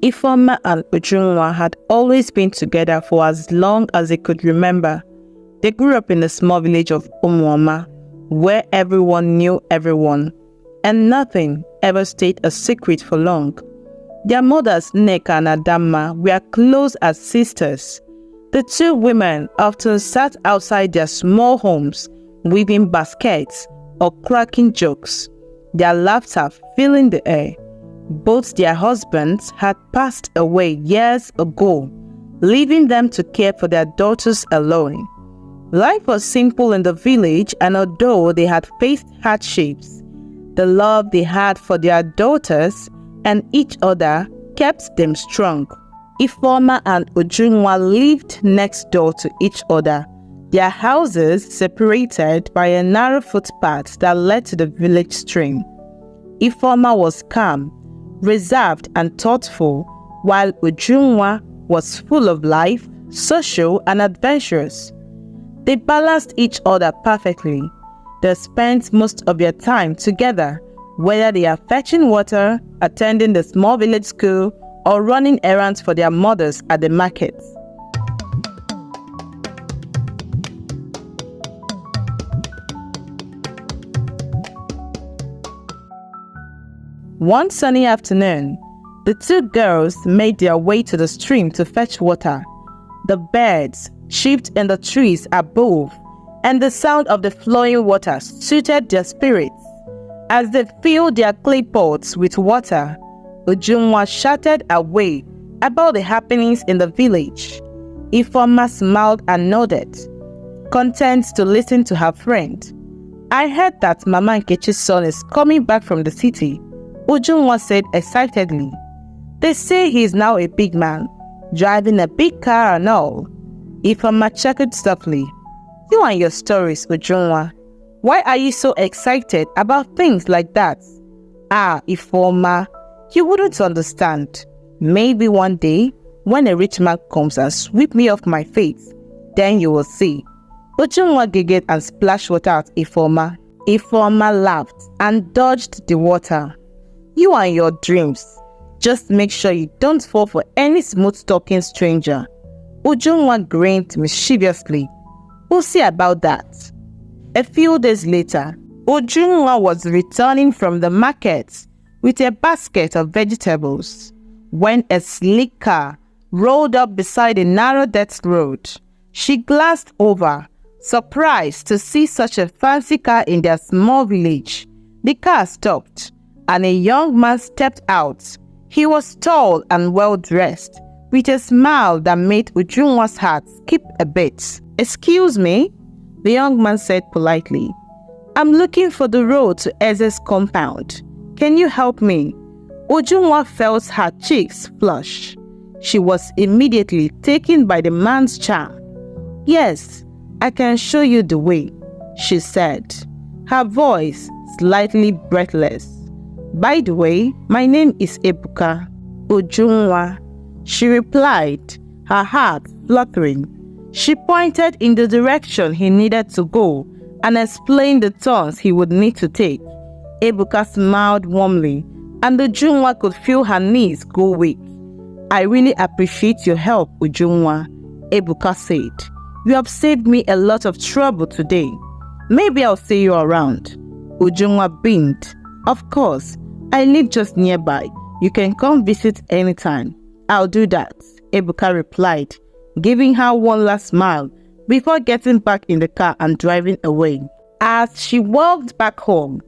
Ifeoma and Ujunwa had always been together for as long as they could remember. They grew up in the small village of Umuoma, where everyone knew everyone, and nothing ever stayed a secret for long. Their mothers, Nneka and Adamma, were close as sisters. The two women often sat outside their small homes, weaving baskets or cracking jokes, their laughter filling the air. Both their husbands had passed away years ago, leaving them to care for their daughters alone. Life was simple in the village, and although they had faced hardships, the love they had for their daughters and each other kept them strong. Ifeoma and Ujunwa lived next door to each other, their houses separated by a narrow footpath that led to the village stream. Ifeoma was calm, reserved and thoughtful, while Ujunwa was full of life, social and adventurous. They balanced each other perfectly. They spent most of their time together, whether they are fetching water, attending the small village school, or running errands for their mothers at the markets. One sunny afternoon, the two girls made their way to the stream to fetch water. The birds chirped in the trees above, and the sound of the flowing water suited their spirits. As they filled their clay pots with water, Ujunwa chatted away about the happenings in the village. Ifeoma smiled and nodded, content to listen to her friend. "I heard that Mama Nkechi's son is coming back from the city," Ujunwa said excitedly. "They say he is now a big man, driving a big car and all." Ifeoma chuckled softly. "You and your stories, Ujunwa. Why are you so excited about things like that?" "Ah, Ifeoma, you wouldn't understand. Maybe one day, when a rich man comes and sweep me off my face, then you will see." Ujunwa giggled and splashed water at Ifeoma. Ifeoma laughed and dodged the water. "You and your dreams. Just make sure you don't fall for any smooth-talking stranger." Ujunwa grinned mischievously. "We'll see about that." A few days later, Ujunwa was returning from the market with a basket of vegetables when a sleek car rolled up beside a narrow dirt road. She glanced over, surprised to see such a fancy car in their small village. The car stopped, and a young man stepped out. He was tall and well-dressed, with a smile that made Ujunwa's heart skip a bit. "Excuse me," the young man said politely. "I'm looking for the road to Eze's compound. Can you help me?" Ujunwa felt her cheeks flush. She was immediately taken by the man's charm. "Yes, I can show you the way," she said, her voice slightly breathless. "By the way, my name is Ebuka." "Ujunwa," she replied, her heart fluttering. She pointed in the direction he needed to go and explained the turns he would need to take. Ebuka smiled warmly, and Ujunwa could feel her knees go weak. "I really appreciate your help, Ujunwa," Ebuka said. "You have saved me a lot of trouble today. Maybe I'll see you around." Ujunwa beamed. "Of course, I live just nearby. You can come visit anytime." "I'll do that," Ebuka replied, giving her one last smile before getting back in the car and driving away. As she walked back home,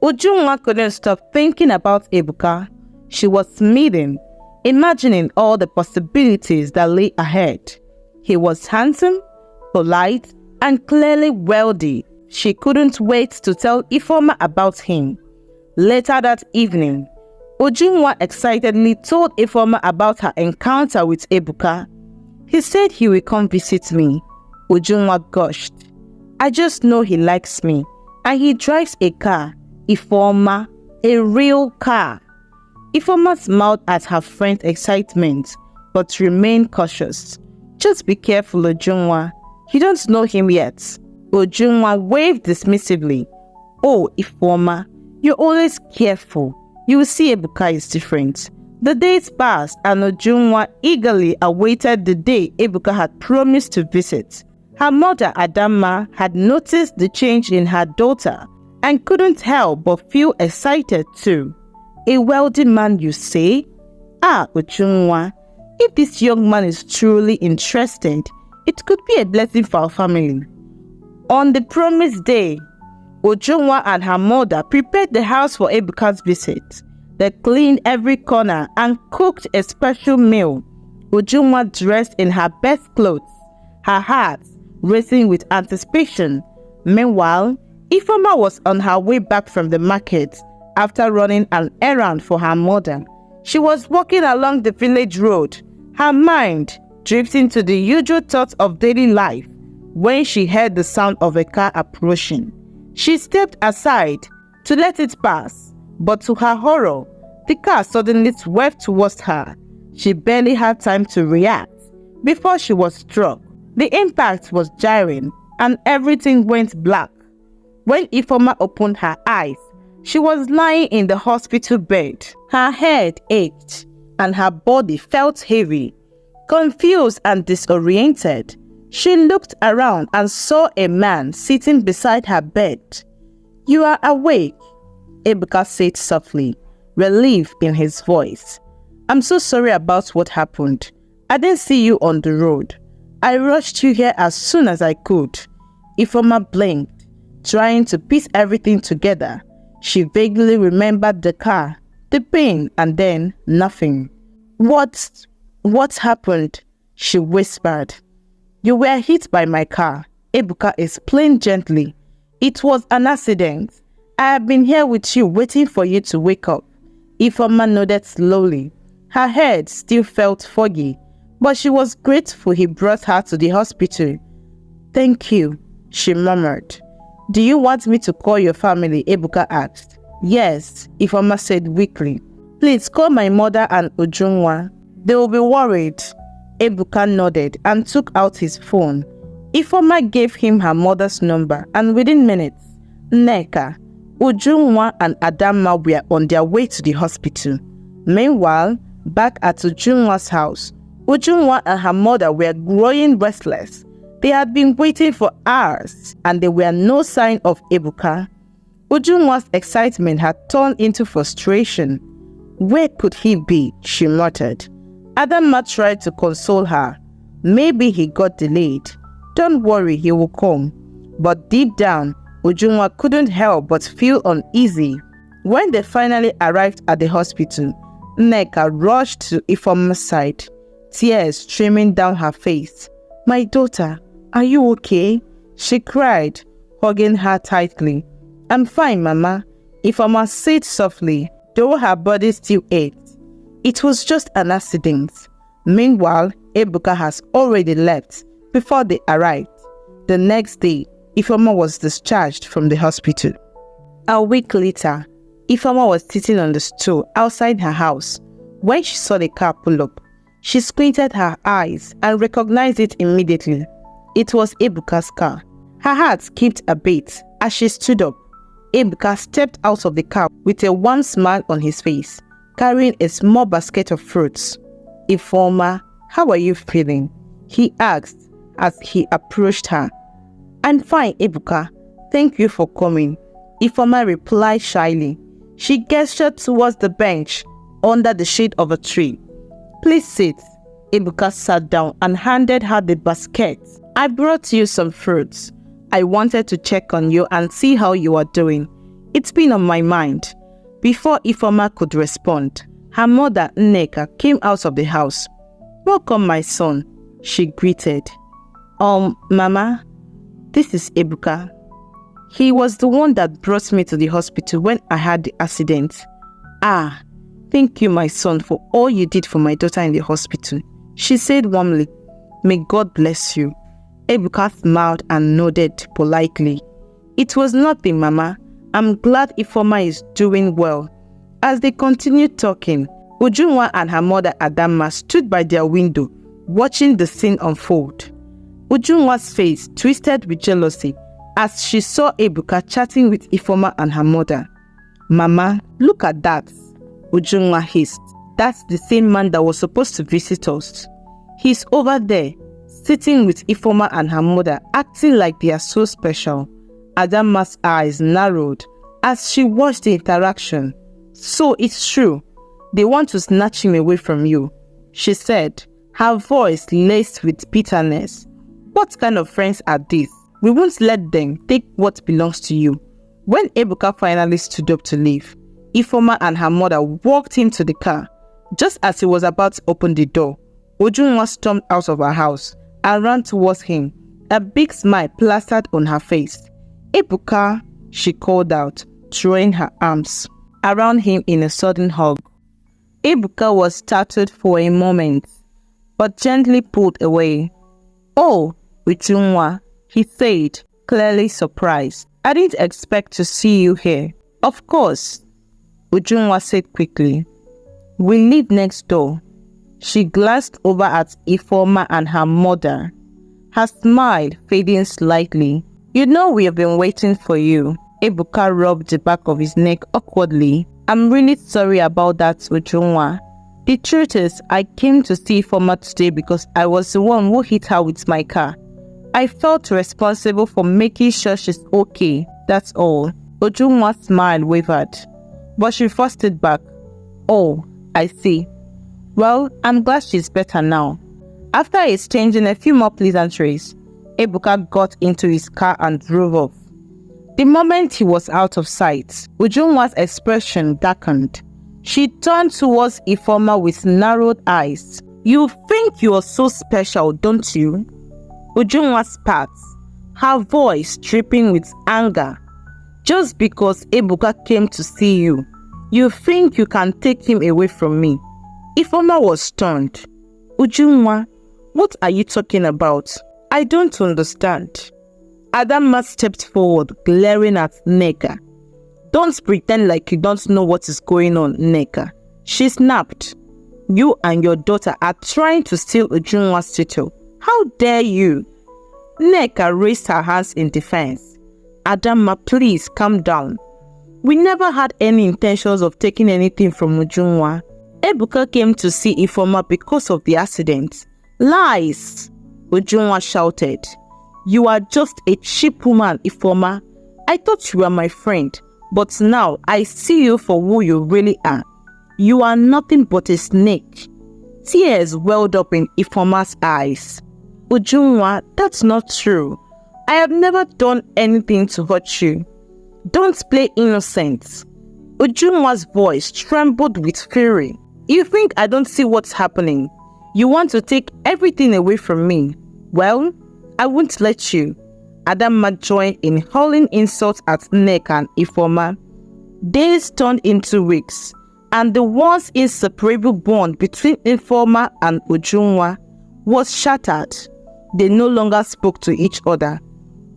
Ujunwa couldn't stop thinking about Ebuka. She was smitten, imagining all the possibilities that lay ahead. He was handsome, polite, and clearly wealthy. She couldn't wait to tell Ifeoma about him. Later that evening, Ujunwa excitedly told Ifeoma about her encounter with Ebuka. "He said he will come visit me," Ujunwa gushed. "I just know he likes me, and he drives a car, Ifeoma, a real car." Ifeoma smiled at her friend's excitement, but remained cautious. "Just be careful, Ujunwa. You don't know him yet." Ujunwa waved dismissively. "Oh, Ifeoma, you're always careful. You will see Ebuka is different. The days passed and Ujunwa eagerly awaited the day Ebuka had promised to visit. Her mother, Adamma, had noticed the change in her daughter and couldn't help but feel excited too. A wealthy man, you say? Ah, Ujunwa, if this young man is truly interested, it could be a blessing for our family. On the promised day, Ujunwa and her mother prepared the house for Ebuka's visit. They cleaned every corner and cooked a special meal. Ujunwa dressed in her best clothes, her heart racing with anticipation. Meanwhile, Ifeoma was on her way back from the market after running an errand for her mother. She was walking along the village road, her mind drifting to the usual thoughts of daily life when she heard the sound of a car approaching. She stepped aside to let it pass, but to her horror, the car suddenly swerved towards her. She barely had time to react before she was struck. The impact was jarring and everything went black. When Ifeoma opened her eyes, she was lying in the hospital bed. Her head ached and her body felt heavy. Confused and disoriented, she looked around and saw a man sitting beside her bed. "You are awake," Ebuka said softly, relief in his voice. "I'm so sorry about what happened. I didn't see you on the road. I rushed you here as soon as I could." Ifeoma blinked, trying to piece everything together. She vaguely remembered the car, the pain, and then nothing. What happened?" she whispered. "You were hit by my car," Ebuka explained gently. "It was an accident. I have been here with you waiting for you to wake up." Ifeoma nodded slowly. Her head still felt foggy, but she was grateful he brought her to the hospital. "Thank you," she murmured. "Do you want me to call your family?" Ebuka asked. "Yes," Ifeoma said weakly. "Please call my mother and Ujunwa. They will be worried." Ebuka nodded and took out his phone. Ifeoma gave him her mother's number, and within minutes, Nneka, Ujunwa, and Adamma were on their way to the hospital. Meanwhile, back at Ujunwa's house, Ujunwa and her mother were growing restless. They had been waiting for hours, and there were no sign of Ebuka. Ujunwa's excitement had turned into frustration. "Where could he be?" she muttered. Adamma tried to console her. "Maybe he got delayed. Don't worry, he will come." But deep down, Ujunwa couldn't help but feel uneasy. When they finally arrived at the hospital, Nneka rushed to Ifeoma's side, tears streaming down her face. "My daughter, are you okay?" she cried, hugging her tightly. "I'm fine, Mama," Ifeoma said softly, though her body still ached. "It was just an accident." Meanwhile, Ebuka has already left before they arrived. The next day, Ifeoma was discharged from the hospital. A week later, Ifeoma was sitting on the stool outside her house when she saw the car pull up. She squinted her eyes and recognized it immediately. It was Ebuka's car. Her heart skipped a beat as she stood up. Ebuka stepped out of the car with a warm smile on his face, carrying a small basket of fruits. "Ifeoma, how are you feeling?" he asked as he approached her. "I'm fine, Ebuka. Thank you for coming," Ifeoma replied shyly. She gestured towards the bench under the shade of a tree. "Please sit." Ebuka sat down and handed her the basket. "I brought you some fruits. I wanted to check on you and see how you are doing. It's been on my mind." Before Ifeoma could respond, her mother, Nneka, came out of the house. "Welcome, my son," she greeted. Mama, this is Ebuka. He was the one that brought me to the hospital when I had the accident." "Ah, thank you, my son, for all you did for my daughter in the hospital," she said warmly. "May God bless you." Ebuka smiled and nodded politely. "It was nothing, Mama. I'm glad Ifeoma is doing well." As they continued talking, Ujunwa and her mother Adamma stood by their window, watching the scene unfold. Ujunwa's face twisted with jealousy as she saw Ebuka chatting with Ifeoma and her mother. "Mama, look at that," Ujunwa hissed. That's the same man that was supposed to visit us. He's over there, sitting with Ifeoma and her mother, acting like they are so special. Adamma's eyes narrowed as she watched the interaction. So it's true. They want to snatch him away from you, she said, her voice laced with bitterness. What kind of friends are these? We won't let them take what belongs to you. When Ebuka finally stood up to leave, Ifeoma and her mother walked him to the car. Just as he was about to open the door, Ujunwa stormed out of her house and ran towards him, a big smile plastered on her face. Ebuka, she called out, throwing her arms around him in a sudden hug. Ebuka was startled for a moment, but gently pulled away. "Oh, Ujunwa," he said, clearly surprised. "I didn't expect to see you here." "Of course," Ujunwa said quickly. "We live next door." She glanced over at Ifeoma and her mother, her smile fading slightly. "You know we have been waiting for you." Ebuka rubbed the back of his neck awkwardly. "I'm really sorry about that, Ujunwa. The truth is, I came to see Ifeoma today because I was the one who hit her with my car. I felt responsible for making sure she's okay, that's all." Ujunwa's smile wavered, but she forced it back. "Oh, I see. Well, I'm glad she's better now." After exchanging a few more pleasantries, Ebuka got into his car and drove off. The moment he was out of sight, Ujunwa's expression darkened. She turned towards Ifeoma with narrowed eyes. "You think you're so special, don't you?" Ujunwa spat, her voice dripping with anger. "Just because Ebuka came to see you, you think you can take him away from me?" Ifeoma was stunned. "Ujunwa, what are you talking about? I don't understand." Adamma stepped forward, glaring at Nneka. "Don't pretend like you don't know what is going on, Nneka," she snapped. "You and your daughter are trying to steal Ujunwa's title. How dare you?" Nneka raised her hands in defense. "Adamma, please calm down. We never had any intentions of taking anything from Ujunwa. Ebuka came to see Ifeoma because of the accident." "Lies!" Ujunwa shouted. "You are just a cheap woman, Ifeoma. I thought you were my friend, but now I see you for who you really are. You are nothing but a snake." Tears welled up in Ifeoma's eyes. "Ujunwa, that's not true. I have never done anything to hurt you. Don't play innocent." Ujunwa's voice trembled with fury. "You think I don't see what's happening? You want to take everything away from me? Well, I won't let you." Adamma joined in hurling insults at Nneka and Ifeoma. Days turned into weeks, and the once inseparable bond between Ifeoma and Ujunwa was shattered. They no longer spoke to each other.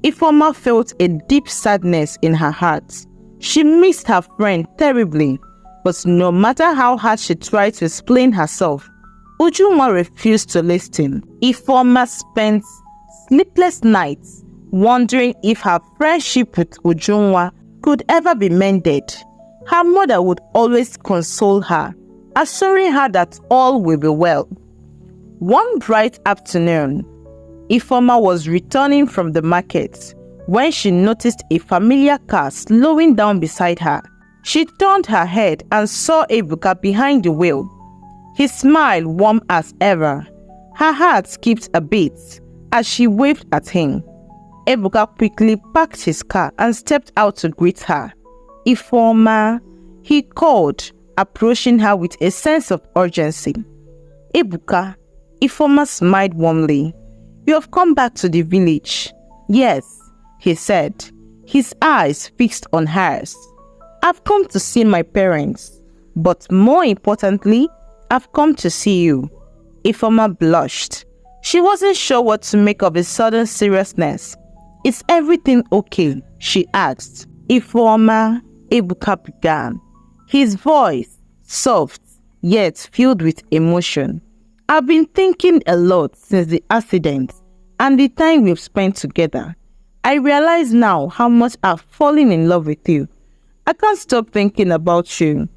Ifeoma felt a deep sadness in her heart. She missed her friend terribly, but no matter how hard she tried to explain herself, Ujunwa refused to listen. Ifeoma spent sleepless nights wondering if her friendship with Ujunwa could ever be mended. Her mother would always console her, assuring her that all will be well. One bright afternoon, Ifeoma was returning from the market when she noticed a familiar car slowing down beside her. She turned her head and saw Ebuka behind the wheel. His smile warm as ever. Her heart skipped a beat as she waved at him. Ebuka quickly parked his car and stepped out to greet her. "Ifeoma," he called, approaching her with a sense of urgency. "Ebuka," Ifeoma smiled warmly. "You have come back to the village." "Yes," he said, his eyes fixed on hers. "I've come to see my parents, but more importantly, I've come to see you." Ifeoma blushed. She wasn't sure what to make of his sudden seriousness. "Is everything okay?" she asked. "Ifeoma," Ebuka began, his voice soft yet filled with emotion. "I've been thinking a lot since the accident and the time we've spent together. I realize now how much I've fallen in love with you. I can't stop thinking about you.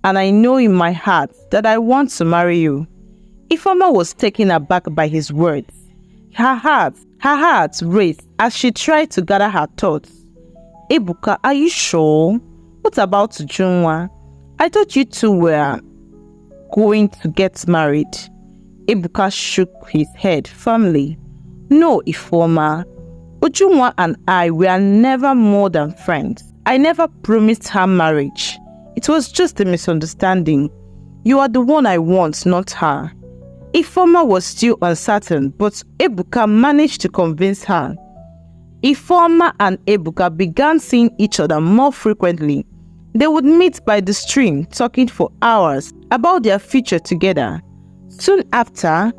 and I know in my heart that I want to marry you." Ifeoma was taken aback by his words. Her heart raced as she tried to gather her thoughts. "Ebuka, are you sure? What about Ujunwa? I thought you two were going to get married." Ebuka shook his head firmly. "No, Ifeoma. Ujunwa and I were never more than friends. I never promised her marriage. It was just a misunderstanding. You are the one I want, not her." Ifeoma was still uncertain, but Ebuka managed to convince her. Ifeoma and Ebuka began seeing each other more frequently. They would meet by the stream, talking for hours about their future together. Soon after,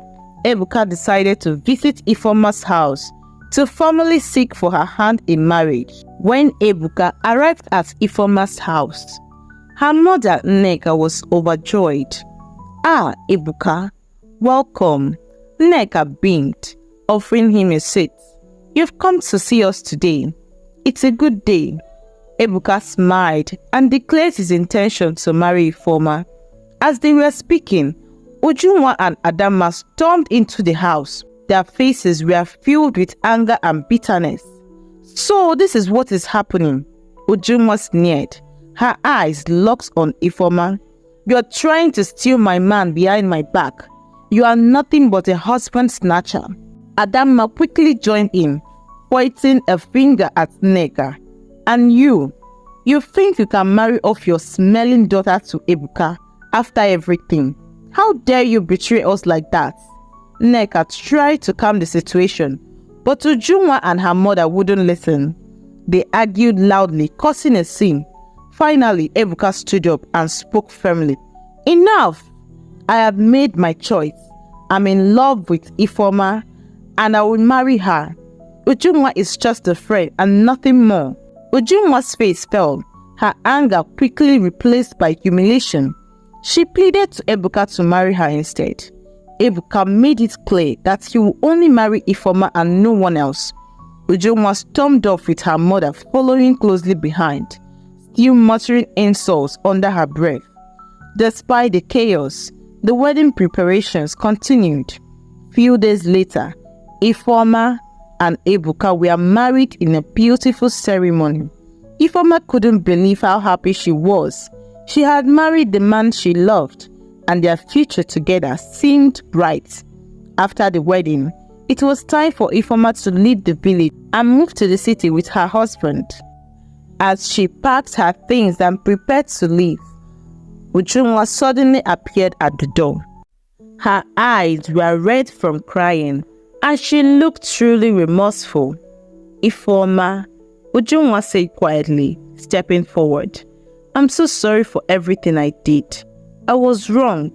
Ebuka decided to visit Ifeoma's house to formally seek for her hand in marriage. When Ebuka arrived at Ifeoma's house, her mother, Nneka, was overjoyed. "Ah, Ebuka, welcome." Nneka beamed, offering him a seat. "You've come to see us today. It's a good day." Ebuka smiled and declared his intention to marry Ifeoma. As they were speaking, Ujunwa and Adamma stormed into the house. Their faces were filled with anger and bitterness. "So this is what is happening," Ujunwa sneered, her eyes locked on Ifeoma. "You're trying to steal my man behind my back. You are nothing but a husband snatcher." Adamma quickly joined in, pointing a finger at Nneka. "And you think you can marry off your smelling daughter to Ebuka after everything? How dare you betray us like that?" Nneka tried to calm the situation, but Ujunwa and her mother wouldn't listen. They argued loudly, causing a scene. Finally, Ebuka stood up and spoke firmly. "Enough! I have made my choice. I'm in love with Ifeoma, and I will marry her. Ujunwa is just a friend and nothing more." Ujunwa's face fell, her anger quickly replaced by humiliation. She pleaded to Ebuka to marry her instead. Ebuka made it clear that he would only marry Ifeoma and no one else. Ujunwa stormed off with her mother following closely behind, still muttering insults under her breath. Despite the chaos, the wedding preparations continued. Few days later, Ifeoma and Ebuka were married in a beautiful ceremony. Ifeoma couldn't believe how happy she was. She had married the man she loved, and their future together seemed bright. After the wedding, it was time for Ifeoma to leave the village and move to the city with her husband. As she packed her things and prepared to leave, Ujunwa suddenly appeared at the door. Her eyes were red from crying, and she looked truly remorseful. "Ifeoma," Ujunwa said quietly, stepping forward. "I'm so sorry for everything I did. I was wrong.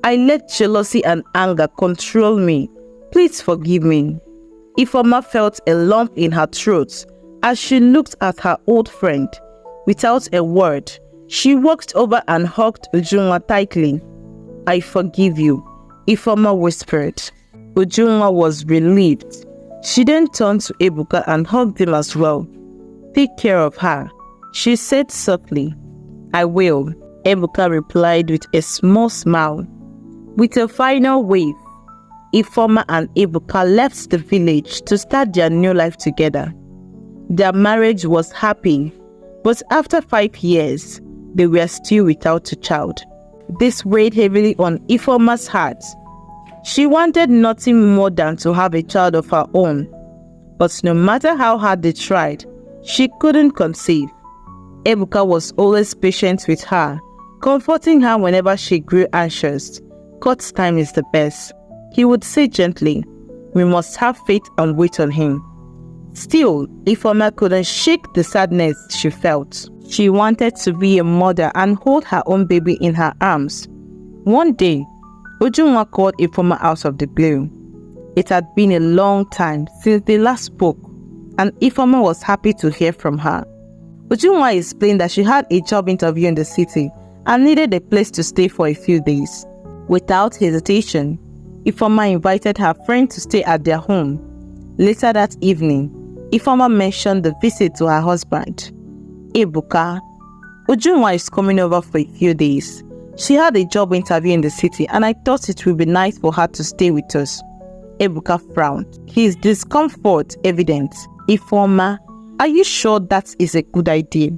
I let jealousy and anger control me. Please forgive me." Ifeoma felt a lump in her throat as she looked at her old friend. Without a word, she walked over and hugged Ujunwa tightly. "I forgive you," Ifeoma whispered. Ujunwa was relieved. She then turned to Ebuka and hugged him as well. "Take care of her," she said softly. "I will," Ebuka replied with a small smile. With a final wave, Ifeoma and Ebuka left the village to start their new life together. Their marriage was happy, but after 5 years, they were still without a child. This weighed heavily on Ifeoma's heart. She wanted nothing more than to have a child of her own, but no matter how hard they tried, she couldn't conceive. Ebuka was always patient with her, comforting her whenever she grew anxious. "God's time is the best," he would say gently. "We must have faith and wait on him." Still, Ifeoma couldn't shake the sadness she felt. She wanted to be a mother and hold her own baby in her arms. One day, Ujunwa called Ifeoma out of the blue. It had been a long time since they last spoke, and Ifeoma was happy to hear from her. Ujunwa explained that she had a job interview in the city and needed a place to stay for a few days. Without hesitation, Ifeoma invited her friend to stay at their home. Later that evening, Ifeoma mentioned the visit to her husband. "Ebuka, Ujunwa is coming over for a few days. She had a job interview in the city and I thought it would be nice for her to stay with us. Ebuka frowned, his discomfort evident. Ifeoma, are you sure that is a good idea?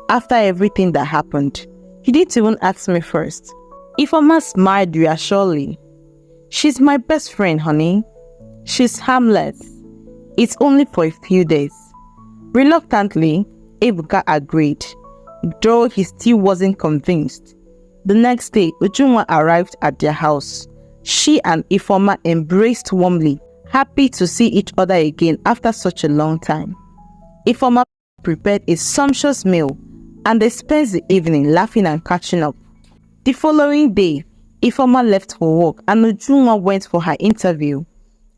After everything that happened, you didn't even ask me first. Ifeoma smiled reassuringly. She's my best friend, honey. She's harmless. It's only for a few days. Reluctantly, Ebuka agreed, though he still wasn't convinced. The next day, Ujunwa arrived at their house. She and Ifeoma embraced warmly, happy to see each other again after such a long time. Ifeoma prepared a sumptuous meal and they spent the evening laughing and catching up. The following day, Ifeoma left for work and Ujunwa went for her interview.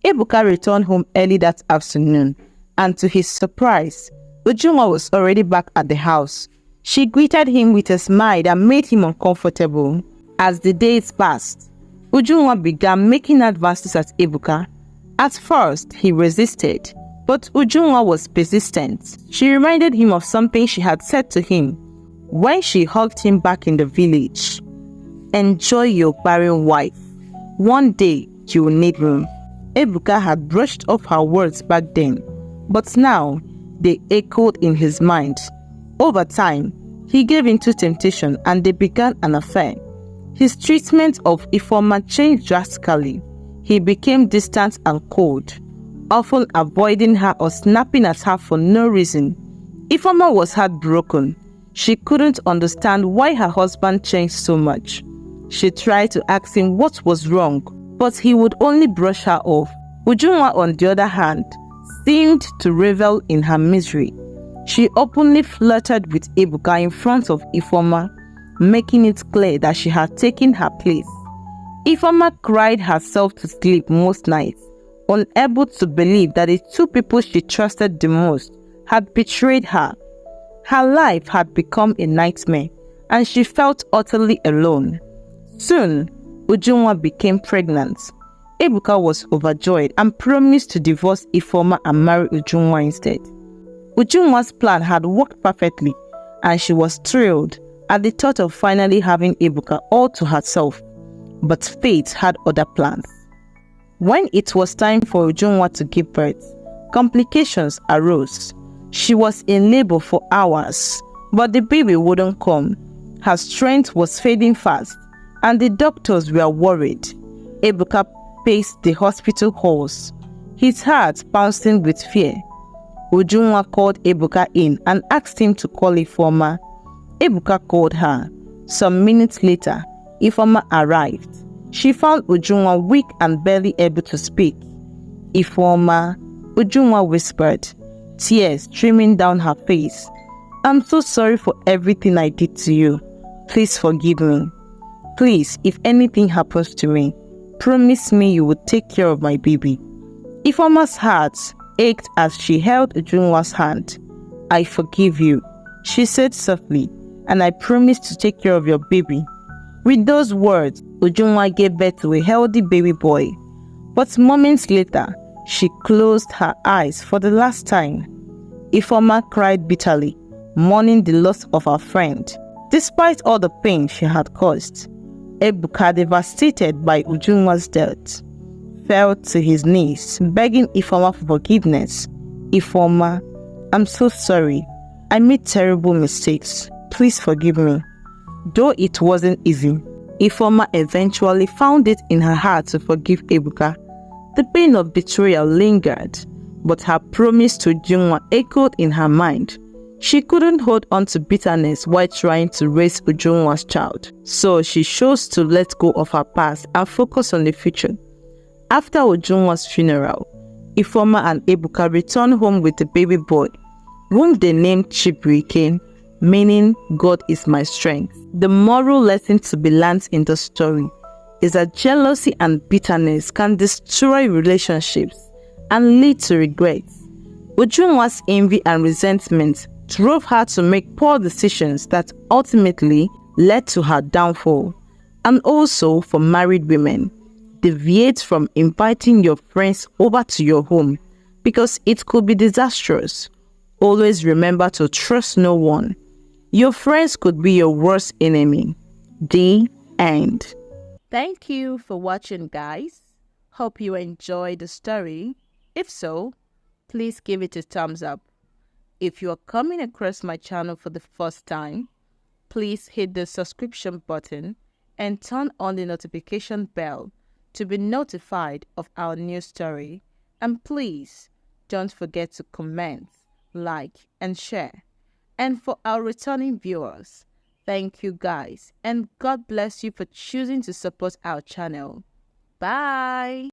Ebuka returned home early that afternoon and to his surprise, Ujunwa was already back at the house. She greeted him with a smile that made him uncomfortable. As the days passed, Ujunwa began making advances at Ebuka. At first, he resisted, but Ujunwa was persistent. She reminded him of something she had said to him when she hugged him back in the village. Enjoy your barren wife. One day, you will need room. Ebuka had brushed off her words back then, but now they echoed in his mind. Over time, he gave into temptation and they began an affair. His treatment of Ifeoma changed drastically. He became distant and cold, often avoiding her or snapping at her for no reason. Ifeoma was heartbroken. She couldn't understand why her husband changed so much. She tried to ask him what was wrong, but he would only brush her off. Ujunwa, on the other hand, seemed to revel in her misery. She openly flirted with Ebuka in front of Ifeoma, making it clear that she had taken her place. Ifeoma cried herself to sleep most nights, unable to believe that the two people she trusted the most had betrayed her. Her life had become a nightmare, and she felt utterly alone. Soon, Ujunwa became pregnant. Ebuka was overjoyed and promised to divorce Ifeoma and marry Ujunwa instead. Ujunwa's plan had worked perfectly, and she was thrilled at the thought of finally having Ebuka all to herself. But fate had other plans. When it was time for Ujunwa to give birth, complications arose. She was in labor for hours, but the baby wouldn't come. Her strength was fading fast, and the doctors were worried. Ebuka paced the hospital halls, his heart bouncing with fear. Ujunwa called Ebuka in and asked him to call Ifeoma. Ebuka called her. Some minutes later, Ifeoma arrived. She found Ujunwa weak and barely able to speak. Ifeoma, Ujunwa whispered, tears streaming down her face. I'm so sorry for everything I did to you. Please forgive me. Please, if anything happens to me, promise me you will take care of my baby. Ifeoma's heart ached as she held Ujunwa's hand. I forgive you, she said softly, and I promise to take care of your baby. With those words, Ujunwa gave birth to a healthy baby boy. But moments later, she closed her eyes for the last time. Ifeoma cried bitterly, mourning the loss of her friend, despite all the pain she had caused. Ebuka, devastated by Ujunwa's death, fell to his knees, begging Ifeoma for forgiveness. Ifeoma, I'm so sorry. I made terrible mistakes. Please forgive me. Though it wasn't easy, Ifeoma eventually found it in her heart to forgive Ebuka. The pain of betrayal lingered, but her promise to Ujunwa echoed in her mind. She couldn't hold on to bitterness while trying to raise Ujunwa's child, so she chose to let go of her past and focus on the future. After Ujunwa's funeral, Ifeoma and Ebuka returned home with the baby boy, whom they named Chibrike, meaning God is my strength. The moral lesson to be learned in the story is that jealousy and bitterness can destroy relationships and lead to regrets. Ujunwa's envy and resentment drove her to make poor decisions that ultimately led to her downfall. And also, for married women, deviate from inviting your friends over to your home because it could be disastrous. Always remember to trust no one. Your friends could be your worst enemy. The end. Thank you for watching, guys. Hope you enjoyed the story. If so, please give it a thumbs up. If you are coming across my channel for the first time, please hit the subscription button and turn on the notification bell to be notified of our new story. And please don't forget to comment, like, and share. And for our returning viewers, thank you guys, and God bless you for choosing to support our channel. Bye!